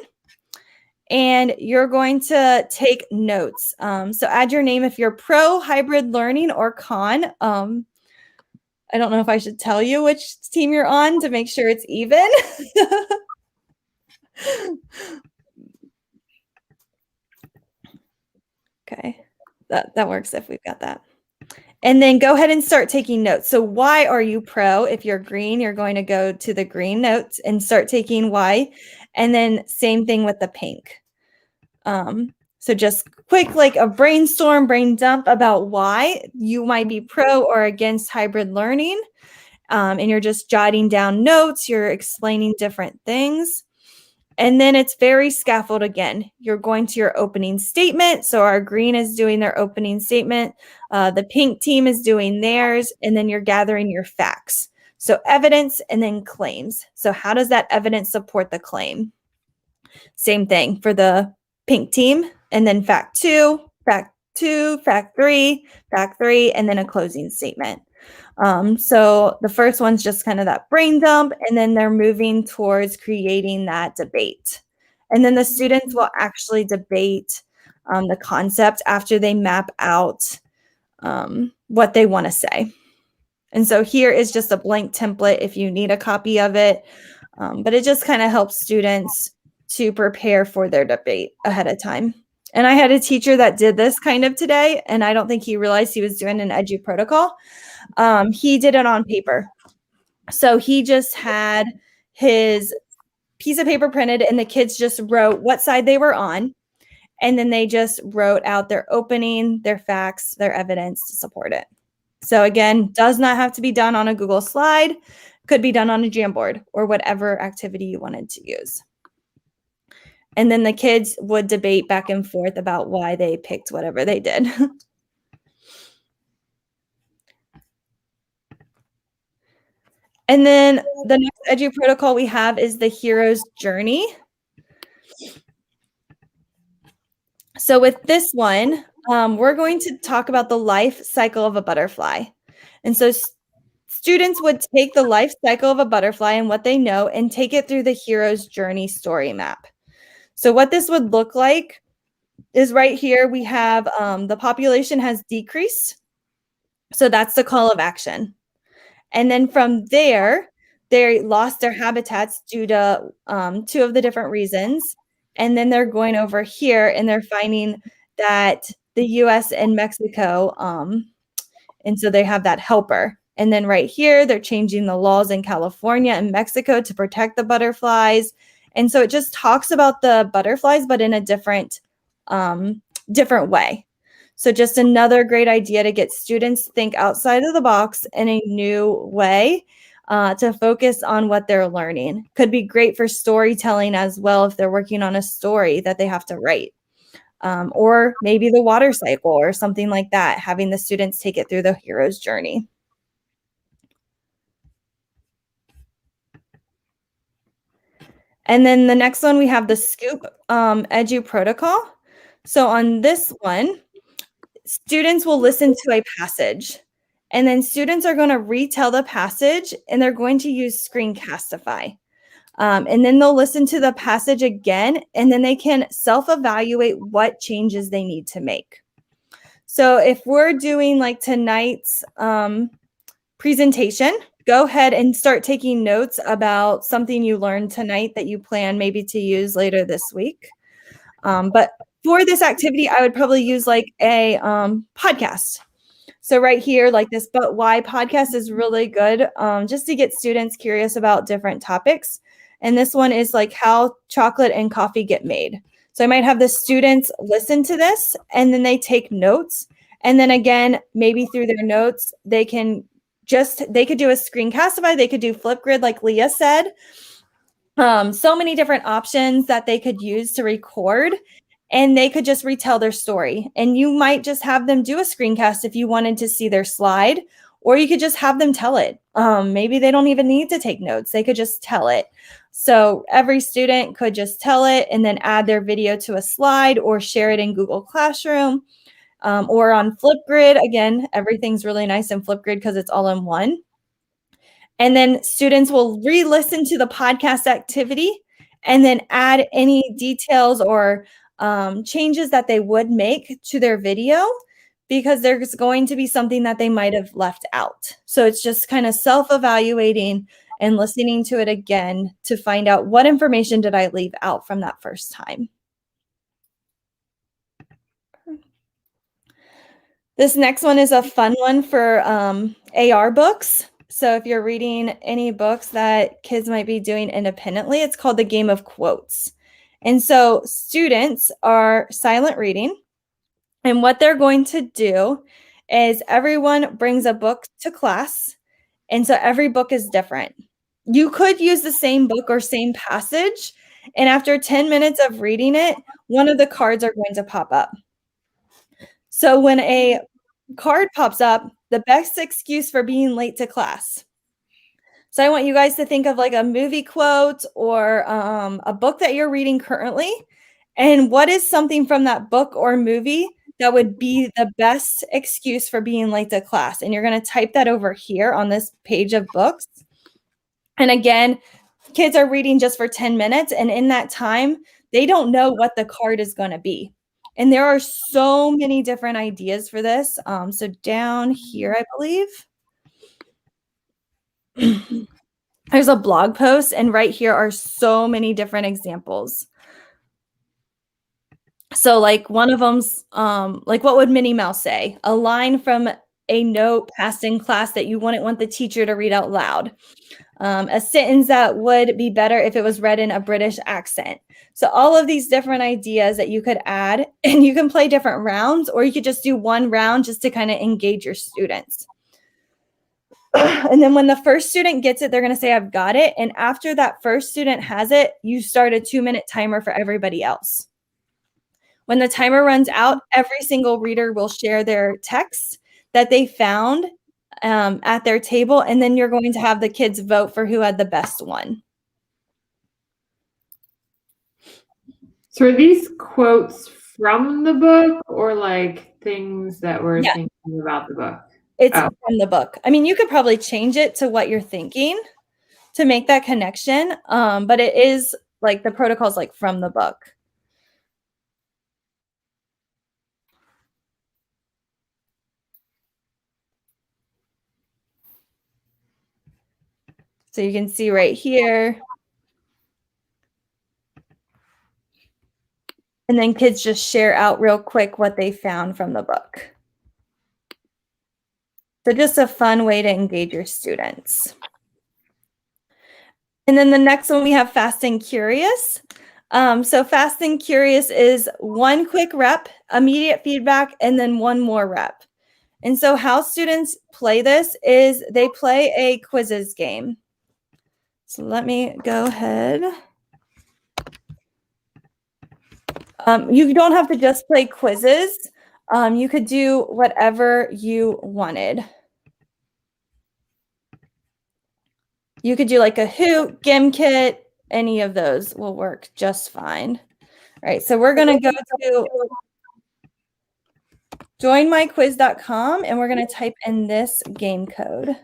and you're going to take notes. So add your name if you're pro hybrid learning or con. I don't know if I should tell you which team you're on to make sure it's even. Okay, that works if we've got that. And then go ahead and start taking notes. So why are you pro? If you're green, you're going to go to the green notes and start taking why. And then same thing with the pink. So just quick, like a brainstorm, brain dump about why you might be pro or against hybrid learning. And you're just jotting down notes. You're explaining different things. And then it's very scaffold again. You're going to your opening statement. So our green is doing their opening statement. The pink team is doing theirs. And then you're gathering your facts. So evidence and then claims. So how does that evidence support the claim? Same thing for the pink team. And then fact two, fact three, and then a closing statement. So the first one's just kind of that brain dump, and then they're moving towards creating that debate. And then the students will actually debate the concept after they map out what they want to say. And so here is just a blank template if you need a copy of it, but it just kind of helps students to prepare for their debate ahead of time. And I had a teacher that did this kind of today, and I don't think he realized he was doing an EduProtocol. He did it on paper. So he just had his piece of paper printed, and the kids just wrote what side they were on. And then they just wrote out their opening, their facts, their evidence to support it. So again, does not have to be done on a Google slide, could be done on a Jamboard or whatever activity you wanted to use. And then the kids would debate back and forth about why they picked whatever they did. And then the next EduProtocol we have is the hero's journey. So with this one, we're going to talk about the life cycle of a butterfly. And so students would take the life cycle of a butterfly and what they know and take it through the hero's journey story map. So what this would look like is right here, we have the population has decreased. So that's the call of action. And then from there, they lost their habitats due to 2 of the different reasons. And then they're going over here and they're finding that the US and Mexico, and so they have that helper. And then right here, they're changing the laws in California and Mexico to protect the butterflies. And so it just talks about the butterflies, but in a different way. So just another great idea to get students to think outside of the box in a new way to focus on what they're learning. Could be great for storytelling as well if they're working on a story that they have to write. Or maybe the water cycle or something like that, having the students take it through the hero's journey. And then the next one, we have the Scoop EduProtocol. So on this one, students will listen to a passage, and then students are going to retell the passage, and they're going to use Screencastify. And then they'll listen to the passage again, and then they can self-evaluate what changes they need to make. So if we're doing like tonight's presentation, go ahead and start taking notes about something you learned tonight that you plan maybe to use later this week. But for this activity, I would probably use like a podcast. So right here, like this But Why podcast is really good just to get students curious about different topics. And this one is like how chocolate and coffee get made. So I might have the students listen to this and then they take notes. And then again, maybe through their notes, they could do a Screencastify, they could do Flipgrid like Leah said. So many different options that they could use to record, and they could just retell their story. And you might just have them do a screencast if you wanted to see their slide, or you could just have them tell it. Maybe they don't even need to take notes. They could just tell it. So every student could just tell it and then add their video to a slide or share it in Google Classroom or on Flipgrid. Again, everything's really nice in Flipgrid because it's all in one. And then students will re-listen to the podcast activity and then add any details or changes that they would make to their video, because there's going to be something that they might have left out. So it's just kind of self-evaluating and listening to it again to find out what information did I leave out from that first time. This next one is a fun one for AR books. So if you're reading any books that kids might be doing independently, it's called the Game of Quotes. And so students are silent reading. And what they're going to do is everyone brings a book to class. And so every book is different. You could use the same book or same passage And after 10 minutes of reading it, one of the cards are going to pop up. So when a card pops up, the best excuse for being late to class. So I want you guys to think of like a movie quote or a book that you're reading currently. And what is something from that book or movie that would be the best excuse for being late to class? And you're going to type that over here on this page of books. And again, kids are reading just for 10 minutes. And in that time, they don't know what the card is going to be. And there are so many different ideas for this. So down here, I believe, there's a blog post. And right here are so many different examples. So like one of them's like, what would Minnie Mouse say? A line from a note passed in class that you wouldn't want the teacher to read out loud. A sentence that would be better if it was read in a British accent. So all of these different ideas that you could add, and you can play different rounds, or you could just do one round just to kind of engage your students. And then when the first student gets it, they're going to say, I've got it. And after that first student has it, you start a 2-minute timer for everybody else. When the timer runs out, every single reader will share their text that they found at their table, and then you're going to have the kids vote for who had the best one. So are these quotes from the book or like things that we're thinking about the book? It's from the book. I mean, you could probably change it to what you're thinking to make that connection, but it is like the protocol's like from the book. So you can see right here. And then kids just share out real quick what they found from the book. So just a fun way to engage your students. And then the next one we have Fast and Curious. So Fast and Curious is one quick rep, immediate feedback, and then one more rep. And so how students play this is they play a quizzes game. So let me go ahead. You don't have to just play quizzes. You could do whatever you wanted. You could do like a hoot, Gimkit, any of those will work just fine. All right, so we're going to go to joinmyquiz.com and we're going to type in this game code.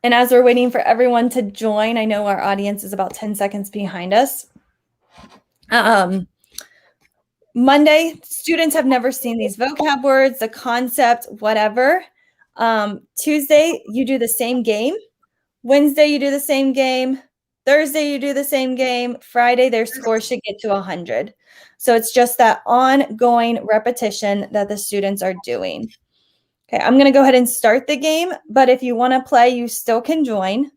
And as we're waiting for everyone to join, I know our audience is about 10 seconds behind us. Monday, students have never seen these vocab words, the concept, whatever. Tuesday, you do the same game. Wednesday, you do the same game. Thursday, you do the same game. Friday, their score should get to 100. So it's just that ongoing repetition that the students are doing. Okay, I'm going to go ahead and start the game, but if you want to play, you still can join.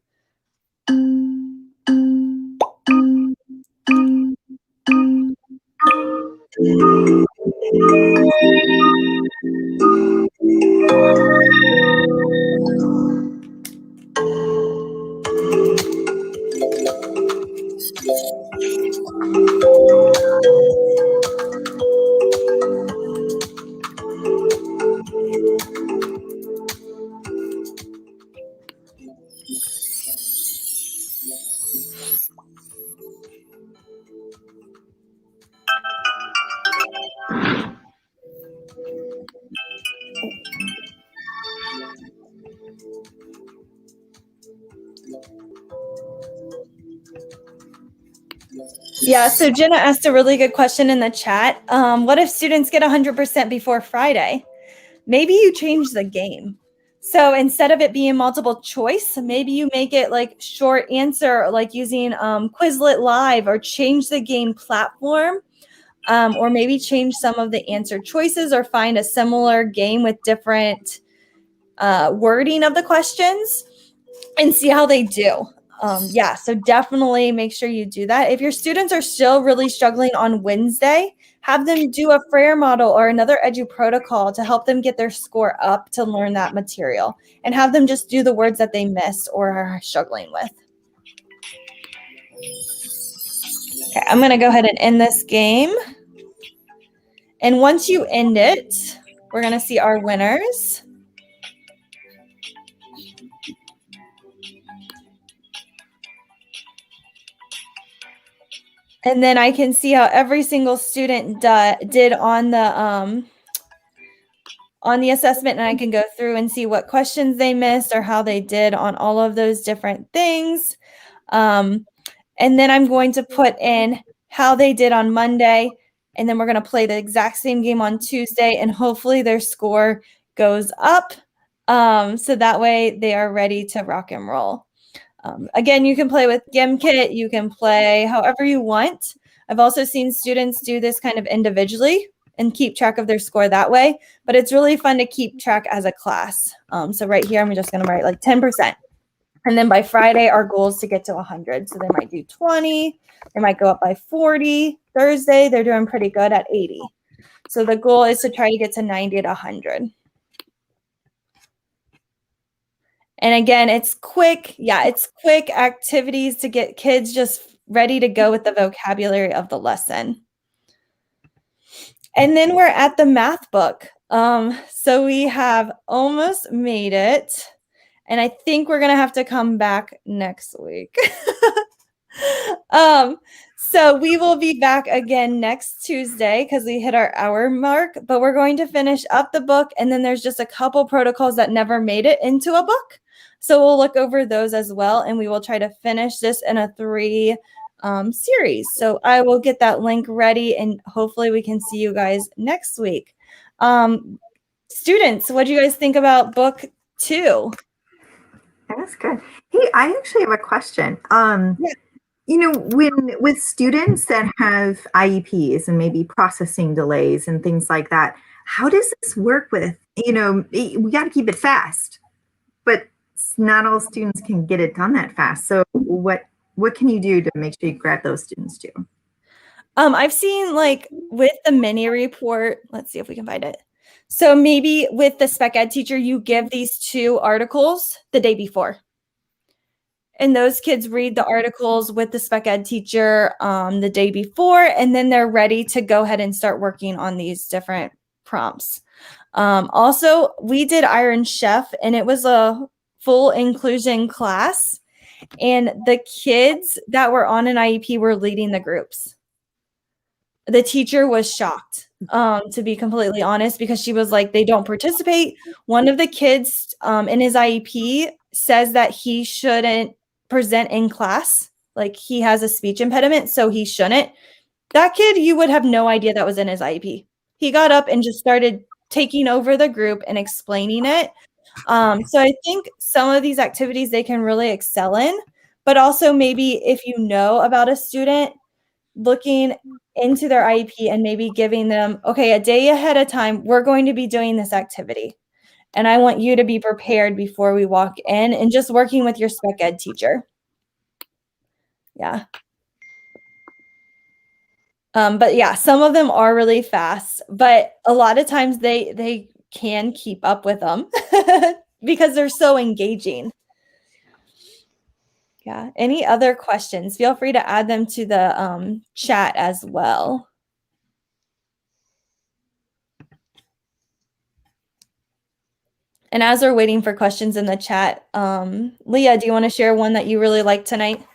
Yeah, so Jenna asked a really good question in the chat. What if students get 100% before Friday? Maybe you change the game. So instead of it being multiple choice, maybe you make it like short answer, like using Quizlet Live, or change the game platform. or maybe change some of the answer choices or find a similar game with different wording of the questions and see how they do. Yeah, so definitely make sure you do that. If your students are still really struggling on Wednesday, have them do a Frayer model or another EduProtocol to help them get their score up to learn that material, and have them just do the words that they missed or are struggling with. Okay, I'm going to go ahead and end this game. And once you end it, we're going to see our winners. And then I can see how every single student did on the assessment, and I can go through and see what questions they missed or how they did on all of those different things. And then I'm going to put in how they did on Monday, and then we're going to play the exact same game on Tuesday, and hopefully their score goes up, so that way they are ready to rock and roll. Again, you can play with GimKit. You can play however you want. I've also seen students do this kind of individually and keep track of their score that way, but it's really fun to keep track as a class. So right here, I'm just going to write like 10%. And then by Friday, our goal is to get to 100. So they might do 20. They might go up by 40. Thursday, they're doing pretty good at 80. So the goal is to try to get to 90 to 100. And again, it's quick. Yeah, it's quick activities to get kids just ready to go with the vocabulary of the lesson. And then we're at the math book. So we have almost made it. And I think we're going to have to come back next week. So we will be back again next Tuesday because we hit our hour mark, but we're going to finish up the book. And then there's just a couple protocols that never made it into a book. So we'll look over those as well, and we will try to finish this in a 3 series. So I will get that link ready, and hopefully we can see you guys next week. Students, what do you guys think about book 2? That's good. Hey, I actually have a question. Yeah. You know, with students that have IEPs and maybe processing delays and things like that, how does this work with, we got to keep it fast, but not all students can get it done that fast. So what can you do to make sure you grab those students too? I've seen like with the mini report, let's see if we can find it. So maybe with the spec ed teacher, you give these 2 articles the day before. And those kids read the articles with the spec ed teacher the day before, and then they're ready to go ahead and start working on these different prompts. Also, we did Iron Chef, and it was a full inclusion class, and the kids that were on an IEP were leading the groups. The teacher was shocked, to be completely honest, because she was like, they don't participate. One of the kids in his IEP says that he shouldn't present in class. Like, he has a speech impediment, so he shouldn't. That kid, you would have no idea that was in his IEP. He got up and just started taking over the group and explaining it. So I think some of these activities they can really excel in, but also maybe if you know about a student, looking into their IEP and maybe giving them, okay, a day ahead of time, we're going to be doing this activity. And I want you to be prepared before we walk in, and just working with your spec ed teacher. Yeah. But yeah, some of them are really fast, but a lot of times they can keep up with them because they're so engaging. Yeah. Any other questions? Feel free to add them to the chat as well. And as we're waiting for questions in the chat, Leah, do you want to share one that you really liked tonight?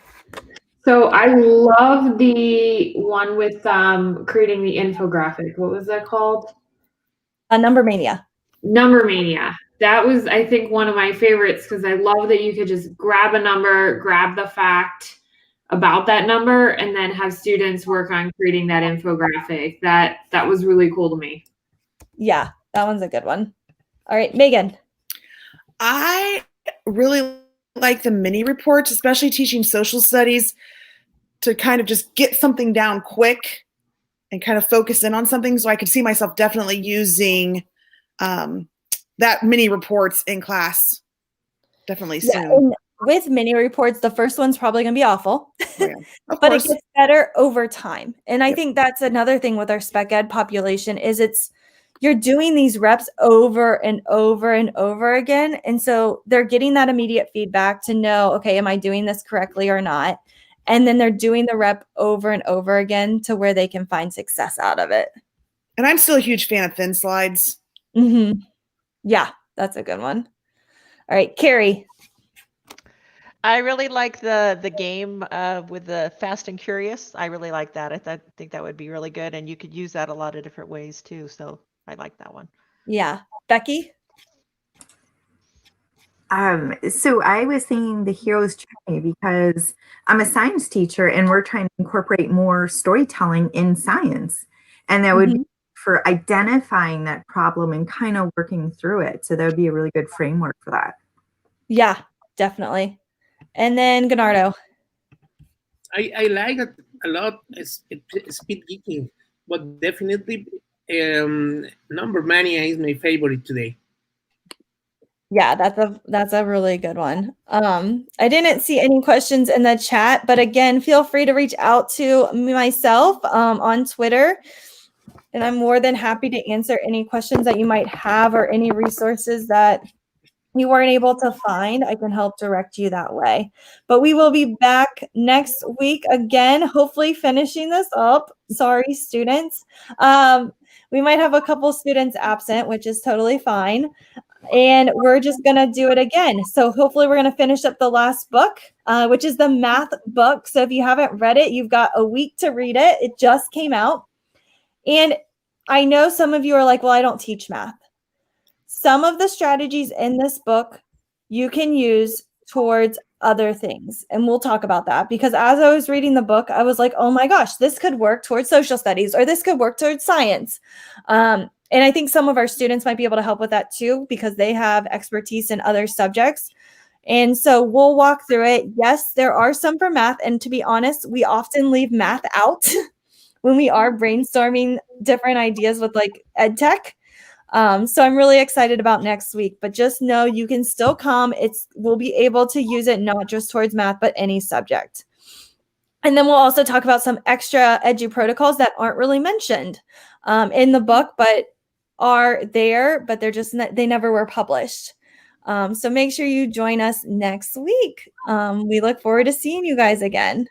So I love the one with creating the infographic. What was that called? Number Mania. Number Mania. That was, I think, one of my favorites because I love that you could just grab a number, grab the fact about that number, and then have students work on creating that infographic. That was really cool to me. Yeah, that one's a good one. All right, Megan. I really like the mini reports, especially teaching social studies, to kind of just get something down quick and kind of focus in on something. So I could see myself definitely using that mini reports in class definitely Yeah, soon. and with mini reports, the first one's probably going to be awful, Oh, yeah. Of but it course. gets better over time. And I Yep. think that's another thing with our spec ed population is you're doing these reps over and over and over again. And so they're getting that immediate feedback to know, okay, am I doing this correctly or not? And then they're doing the rep over and over again to where they can find success out of it. And I'm still a huge fan of thin slides. Mm-hmm. Yeah, that's a good one. All right, Carrie. I really like the game with the Fast and Curious. I really like that. I think that would be really good, and you could use that a lot of different ways too. So I like that one. Yeah. Becky? So I was thinking the hero's journey because I'm a science teacher and we're trying to incorporate more storytelling in science. And that would be for identifying that problem and kind of working through it. So that would be a really good framework for that. Yeah, definitely. And then Gennaro. I like it a lot. Speed Geeking, but definitely Number Mania is my favorite today. Yeah, that's a really good one. I didn't see any questions in the chat, but again, feel free to reach out to myself on Twitter, and I'm more than happy to answer any questions that you might have or any resources that you weren't able to find. I can help direct you that way. But we will be back next week again, hopefully finishing this up. Sorry, students. We might have a couple students absent, which is totally fine. And we're just going to do it again. So hopefully we're going to finish up the last book, which is the math book. So if you haven't read it, you've got a week to read it. It just came out. And I know some of you are like, well, I don't teach math. Some of the strategies in this book you can use towards other things. And we'll talk about that because as I was reading the book, I was like, oh my gosh, this could work towards social studies or this could work towards science. And I think some of our students might be able to help with that too because they have expertise in other subjects. And so we'll walk through it. Yes, there are some for math. And to be honest, we often leave math out when we are brainstorming different ideas with like ed tech. So I'm really excited about next week, but just know you can still come. We'll be able to use it not just towards math, but any subject. And then we'll also talk about some extra EduProtocols that aren't really mentioned in the book, but are there, but they never were published. So make sure you join us next week. We look forward to seeing you guys again.